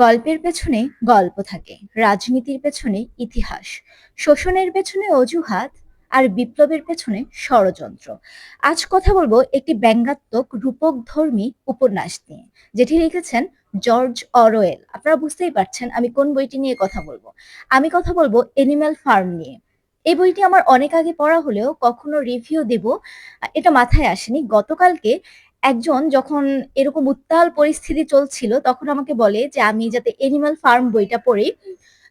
গল্পের পেছনে গল্প থাকে, রাজনীতির পেছনে ইতিহাস, শোষণের পেছনে অজুহাত, আর বিপ্লবের পেছনে ষড়যন্ত্র। আজ কথা বলবো একটি ব্যঙ্গাত্মক রূপকধর্মী উপন্যাস নিয়ে, যেটি লিখেছেন জর্জ অরওয়েল। আপনারা বুঝতেই পারছেন আমি কোন বইটি নিয়ে কথা বলবো। আমি কথা বলবো এনিম্যাল ফার্ম নিয়ে। এই বইটি আমার অনেক আগে পড়া হলেও কখনো রিভিউ দেব এটা মাথায় আসেনি। গতকালকে একজন যখন এরকম উত্তাল পরিস্থিতি চলছিল তখন আমাকে বলে যে আমি যাতে এনিম্যাল ফার্ম বইটা পড়ি।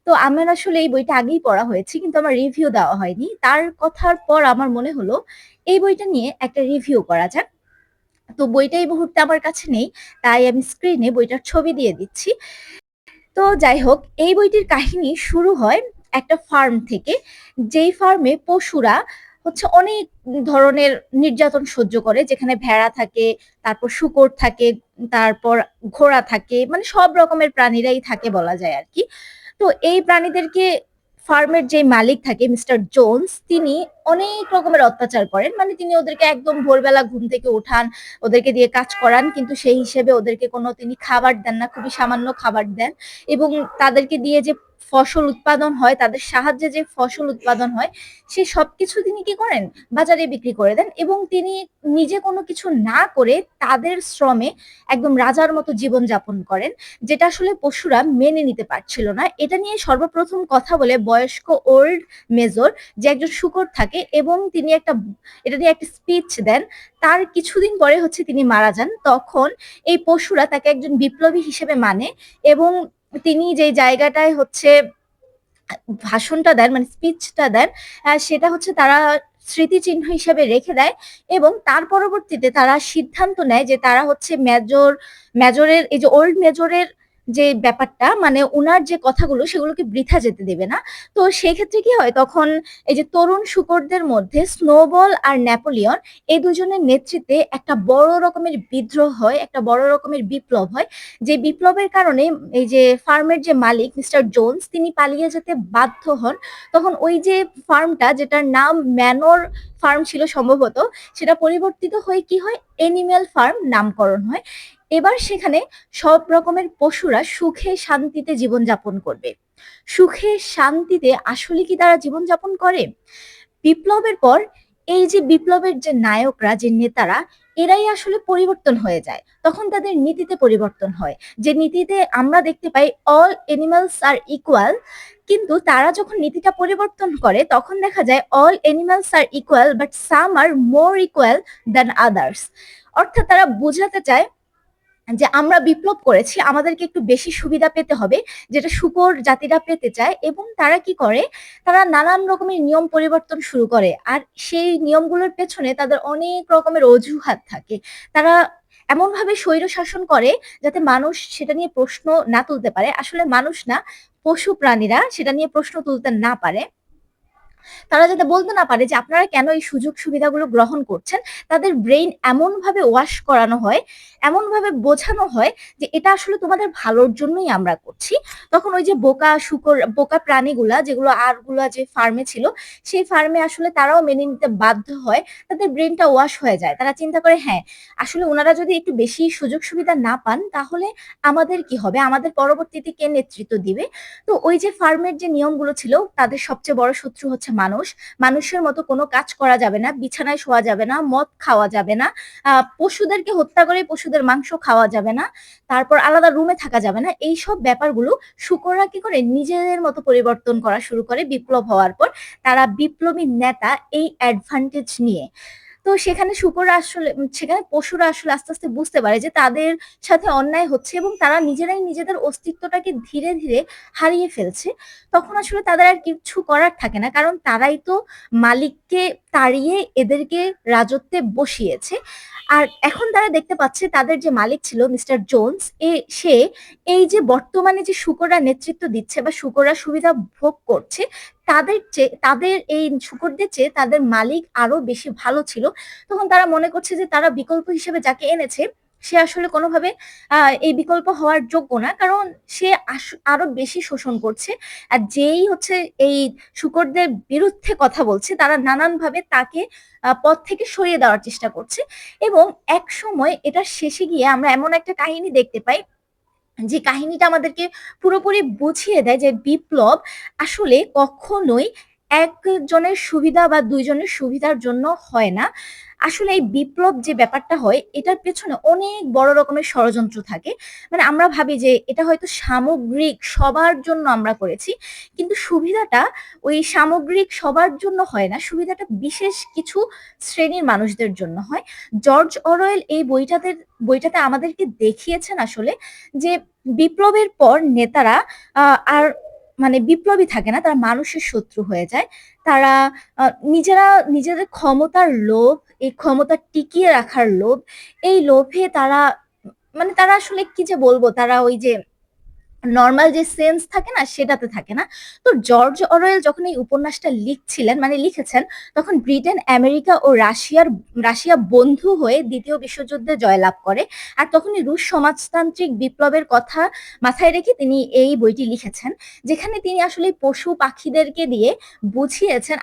তো আমার আসলে এই বইটা আগেই পড়া হয়েছে কিন্তু আমার রিভিউ দেওয়া হয়নি। তার কথার পর আমার মনে হলো এই বইটা নিয়ে একটা রিভিউ করা যাক। তো বইটা এই মুহূর্তে আমার কাছে নেই, তাই আমি স্ক্রিনে বইটার ছবি দিয়ে দিচ্ছি। তো যাই হোক, এই বইটির কাহিনী শুরু হয় একটা ফার্ম থেকে, যেই ফার্মে পশুরা হচ্ছে অনেক ধরনের নির্যাতন সহ্য করে, যেখানে ভেড়া থাকে, তারপর শূকর থাকে, তারপর ঘোড়া থাকে, মানে সব রকমের প্রাণীরাই থাকে বলা যায় আর কি। তো এই প্রাণীদেরকে ফার্মের যে মালিক থাকে মিস্টার জোন্স, তিনি অনেক রকমের অত্যাচার করেন। মানে তিনি ওদেরকে একদম ভোরবেলা ঘুম থেকে উঠান, ওদেরকে দিয়ে কাজ করান, কিন্তু সেই হিসেবে ওদেরকে কোনো তিনি খাবার দেন না, খুবই সামান্য খাবার দেন। এবং তাদেরকে দিয়ে যে ফসল উৎপাদন হয়, তাদের সাহায্যে যে ফসল উৎপাদন হয়, সে সবকিছু তিনি কি করেন, বাজারে বিক্রি করে দেন। এবং তিনি নিজে কোনো কিছু না করে তাদের শ্রমে একদম রাজার মতো জীবন যাপন করেন, যেটা আসলে পশুরা মেনে নিতে পারছিল না। এটা নিয়ে সর্বপ্রথম কথা বলে বয়স্ক ওল্ড মেজর, যে একজন শূকর থাকে, এবং তিনি এটা নিয়ে একটা স্পিচ দেন। তার কিছুদিন পরে হচ্ছে তিনি মারা যান। তখন এই পশুরা তাকে একজন বিপ্লবী হিসেবে মানে, এবং তিনি যে জায়গাটায় হচ্ছে ভাষণটা দেন, মানে স্পিচটা দেন, সেটা হচ্ছে তারা স্মৃতিচিহ্ন হিসেবে রেখে দেয়। এবং তার পরবর্তীতে তারা সিদ্ধান্ত নেয় যে তারা হচ্ছে মেজরের এই যে ওল্ড মেজরের যে ব্যাপারটা, মানে উনার যে কথাগুলো সেগুলোকে বৃথা যেতে দেবে না। তো সেই ক্ষেত্রে কি হয়, তখন এই যে তরুণ শূকরদের মধ্যে স্নোবল আর নেপোলিয়ন, এই দুজনের নেতৃত্বে একটা বড় রকমের বিদ্রোহ হয়, একটা বড় রকমের বিপ্লব হয়। যে বিপ্লবের কারণে এই যে ফার্মের যে মালিক মিস্টার জোন্স, তিনি পালিয়ে যেতে বাধ্য হন। তখন ওই যে ফার্মটা, যেটার নাম ম্যানর ফার্ম ছিল সম্ভবত, সেটা পরিবর্তিত হয়ে কি হয়, এনিম্যাল ফার্ম নামকরণ হয়। এবার সেখানে সব রকমের পশুরা সুখে শান্তিতে জীবনযাপন করবে। সুখে শান্তিতে আসলে কি তারা জীবনযাপন করে? বিপ্লবের পর এই যে বিপ্লবের যে নায়করা, যে নেতারা, এরাই আসলে পরিবর্তন হয়ে যায়। তখন তাদের নীতিতে পরিবর্তন হয়, যে নীতিতে আমরা দেখতে পাই অল এনিম্যালস আর ইকুয়াল। কিন্তু তারা যখন নীতিটা পরিবর্তন করে তখন দেখা যায় all animals are equal but some are more equal than others. অর্থাৎ তারা বোঝাতে চায় যে আমরা বিপ্লব করেছি, আমাদেরকে একটু বেশি সুবিধা পেতে হবে, যেটা শূকর জাতিরা পেতে চায়। এবং তারা কি করে, তারা নানান রকমের নিয়ম পরিবর্তন শুরু করে, আর সেই নিয়মগুলোর পেছনে তাদের অনেক রকমের অজুহাত থাকে। তারা এমন ভাবে স্বৈর শাসন করে যাতে মানুষ সেটা নিয়ে প্রশ্ন না তুলতে পারে, আসলে মানুষ না, পশু প্রাণীরা সেটা নিয়ে প্রশ্ন তুলতে না পারে। তারা যাতে বলতে না পারে যে আপনারা কেন এই সুযোগ সুবিধাগুলো গ্রহণ করছেন। তাদের ব্রেইন এমন ভাবে ওয়াশ করানো হয়, এমন ভাবে বোঝানো হয় যে এটা আসলে তোমাদের ভালোর জন্যই আমরা করছি। তখন ওই যে বোকা শুকর, বোকা প্রাণীগুলা, যেগুলো আরগুলা যে ফার্মে ছিল, সেই ফার্মে আসলে তারাও মেনে নিতে বাধ্য হয়। তাদের ব্রেনটা ওয়াশ হয়ে যায়, তারা চিন্তা করে হ্যাঁ, আসলে ওনারা যদি একটু বেশি সুযোগ সুবিধা না পান তাহলে আমাদের কি হবে, আমাদের পরবর্তীতে কে নেতৃত্ব দিবে। তো ওই যে ফার্মের যে নিয়মগুলো ছিল, তাদের সবচেয়ে বড় শত্রু হচ্ছে মানুষ। মানুষের মতো কোনো কাজ করা যাবে না, বিছানায় শোয়া যাবে না, মদ খাওয়া যাবে না, পশুদেরকে হত্যা করে পশুদের মাংস খাওয়া যাবে না, তারপর আলাদা রুমে থাকা যাবে না। এইসব ব্যাপারগুলো শুকররা কি করে, নিজেদের মতো পরিবর্তন করা শুরু করে বিপ্লব হওয়ার পর। তারা বিপ্লবী নেতা এই অ্যাডভান্টেজ নিয়ে। তো সেখানে পশুরা আসলে আস্তে আস্তে বুঝতে পারে যে তাদের সাথে অন্যায় হচ্ছে, এবং তারা নিজেরাই নিজেদের অস্তিত্বটাকে ধীরে ধীরে হারিয়ে ফেলছে। তখন আসলে তাদের আর কিছু করার থাকে না, কারণ তারাই তো মালিককে তাড়িয়ে এদেরকে রাজত্বে বসিয়েছে। আর এখন তারা দেখতে পাচ্ছে তাদের যে মালিক ছিল মিস্টার জোন্স, সে এই যে বর্তমানে যে শূকররা নেতৃত্ব দিচ্ছে বা শূকররা সুবিধা ভোগ করছে, তাদের এই শূকরদের চেয়ে তাদের মালিক আরো বেশি ভালো ছিল। তখন তারা মনে করছে যে তারা বিকল্প হিসেবে যাকে এনেছে, সে আসলে কোনোভাবে এই বিকল্প হওয়ার যোগ্য না, কারণ সে আরো বেশি শোষণ করছে। আর যেই হচ্ছে এই শূকরদের বিরুদ্ধে কথা বলছে, তারা নানান ভাবে তাকে পদ থেকে সরিয়ে দেওয়ার চেষ্টা করছে। এবং এক সময় এটার শেষে গিয়ে আমরা এমন একটা কাহিনী দেখতে পাই, যে কাহিনীটা আমাদেরকে পুরোপুরি বুঝিয়ে দেয় যে বিপ্লব আসলে কখনোই একজনের সুবিধা বা ২ জনের সুবিধার জন্য হয় না। আসলে এই বিপ্লব যে ব্যাপারটা হয় এটার পেছনে অনেক বড় রকমের ষড়যন্ত্র থাকে। মানে আমরা ভাবি যে এটা হয়তো সামগ্রিক সবার জন্য আমরা করেছি। কিন্তু সুবিধাটা ওই সামগ্রিক সবার জন্য হয় না। সুবিধাটা বিশেষ কিছু শ্রেণীর মানুষদের জন্য হয়। জর্জ অরওয়েল এই বইটাতে আমাদেরকে দেখিয়েছেন আসলে যে বিপ্লবের পর নেতারা আ আর মানে বিপ্লবী থাকে না, তারা মানুষের শত্রু হয়ে যায়। তারা আ নিজেরা নিজেদের ক্ষমতার লোভ, এই ক্ষমতা টিকিয়ে রাখার লোভ, এই লোভে তারা মানে তারা আসলে কি যে বলবো? তারা ওই যে নরমাল যে সেন্স থাকে না সেটাতে থাকে না। তো জর্জ অরওয়েল যখন এই উপন্যাসটা লিখছিলেন মানে লিখেছেন তখন ব্রিটেন, আমেরিকা ও রাশিয়া বন্ধু হয়ে ২য় বিশ্বযুদ্ধে জয়লাভ করে। আর তখনই রুশ সমাজতান্ত্রিক বিপ্লবের কথা মাথায় রেখে তিনি এই বইটি লিখেছেন। যেখানে তিনি আসলে পশু-পাখিদেরকে দিয়ে বুঝিয়েছেন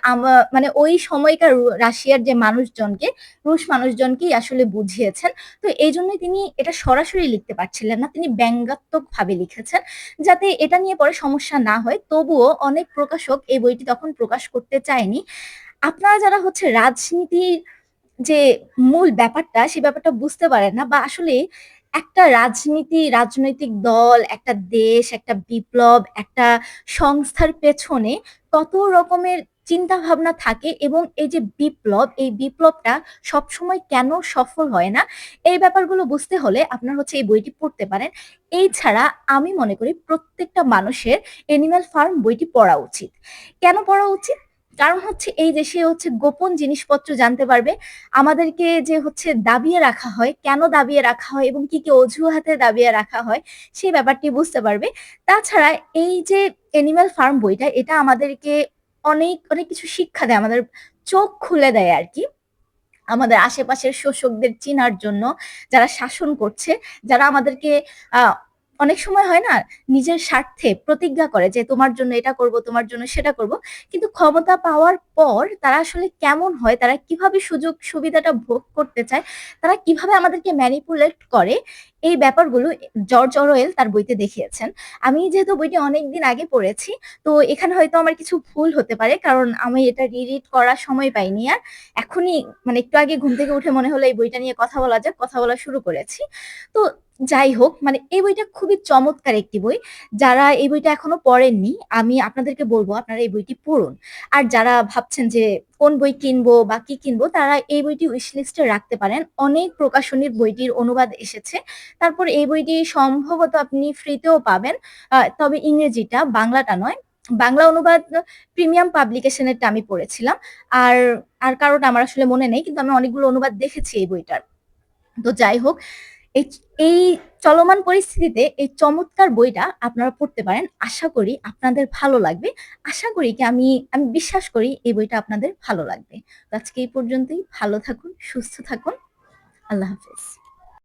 মানে ওই সময়কার রাশিয়ার যে মানুষজনকে, রুশ মানুষজনকেই আসলে বুঝিয়েছেন। তো এইজন্যই তিনি এটা সরাসরি লিখতে পারছিলেন না। তিনি ব্যঙ্গাত্মকভাবে লিখেছেন। যাতে এটা নিয়ে পরে সমস্যা না হয়, তবুও অনেক প্রকাশক এই বইটি তখন প্রকাশ করতে চায়নি। আপনারা যারা হচ্ছে রাজনীতির যে মূল ব্যাপারটা, সেই ব্যাপারটা বুঝতে পারেন না বা আসলে একটা রাজনৈতিক দল, একটা দেশ, একটা বিপ্লব, একটা সংস্থার পেছনে কত রকমের চিন্তাভাবনা থাকে এবং এই যে বিপ্লব, এই বিপ্লবটা সবসময় কেন সফল হয় না, এই ব্যাপারগুলো বুঝতে হলে আপনার হচ্ছে এই বইটি পড়তে পারেন। এছাড়া আমি মনে করি প্রত্যেকটা মানুষের 'অ্যানিমাল ফার্ম' বইটি পড়া উচিত। কেন পড়া উচিত? কারণ হচ্ছে এই যে সে হচ্ছে গোপন জিনিসপত্র জানতে পারবে। আমাদেরকে যে হচ্ছে দাবিয়ে রাখা হয়, কেন দাবিয়ে রাখা হয় এবং কি অজুহাতে দাবিয়ে রাখা হয়, সেই ব্যাপারটি বুঝতে পারবে। তাছাড়া এই যে 'অ্যানিমাল ফার্ম' বইটা এটা আমাদেরকে অনেক কিছু শিক্ষা দেয়। আমাদের চোখ খুলে দেয় আরকি। আমাদের আশেপাশের শোষকদের চিনার জন্য, যারা শাসন করছে, যারা আমাদেরকে আ অনেক সময় হয় না? নিজের স্বার্থে প্রতিজ্ঞা করে যে, "তোমার জন্য এটা করব, তোমার জন্য সেটা করব।" কিন্তু ক্ষমতা পাওয়ার পর তারা আসলে কেমন হয়, তারা কিভাবে সুযোগ সুবিধাটা ভোগ করতে চায়, তারা কিভাবে আমাদেরকে ম্যানিপুলেট করে, এই ব্যাপারগুলো জর্জ অরওয়েল তার বইতে দেখিয়েছেন। আমি যেহেতু বইটি অনেকদিন আগে পড়েছি, তো এখানে হয়তো আমার কিছু ভুল হতে পারে। কারণ আমি এটা রিড করার সময় পাইনি আর। এখনই মানে একটু আগে ঘুম থেকে উঠে মনে হলো এই বইটা নিয়ে কথা বলা যাক, কথা বলা শুরু করেছি। তো যাই হোক মানে এই বইটা খুবই চমৎকার একটি বই। যারা এই বইটা এখনো পড়েননি, আমি আপনাদেরকে বলব আপনারা এই বইটি পড়ুন। আর যারা ভাবছেন যে কোন বই কিনবো বা কি কিনবো তারা এই বইটি উইশ লিস্টে রাখতে পারেন। অনেক প্রকাশনীর বইটির অনুবাদ এসেছে। তারপর এই বইটি সম্ভবত আপনি ফ্রিতেও পাবেন। তবে ইংরেজিটা, বাংলাটা নয়। বাংলা অনুবাদ প্রিমিয়াম পাবলিকেশনেরটা আমি পড়েছিলাম। আর আর কারোটা আমার আসলে মনে নেই। কিন্তু আমি অনেকগুলো অনুবাদ দেখেছি এই বইটার। তো যাই হোক, এই এই চলমান পরিস্থিতিতে এই চমৎকার বইটা আপনারা পড়তে পারেন। আশা করি আপনাদের ভালো লাগবে। আশা করি কি আমি বিশ্বাস করি এই বইটা আপনাদের ভালো লাগবে। তো আজকে এই পর্যন্তই। ভালো থাকুন, সুস্থ থাকুন। আল্লাহ হাফেজ।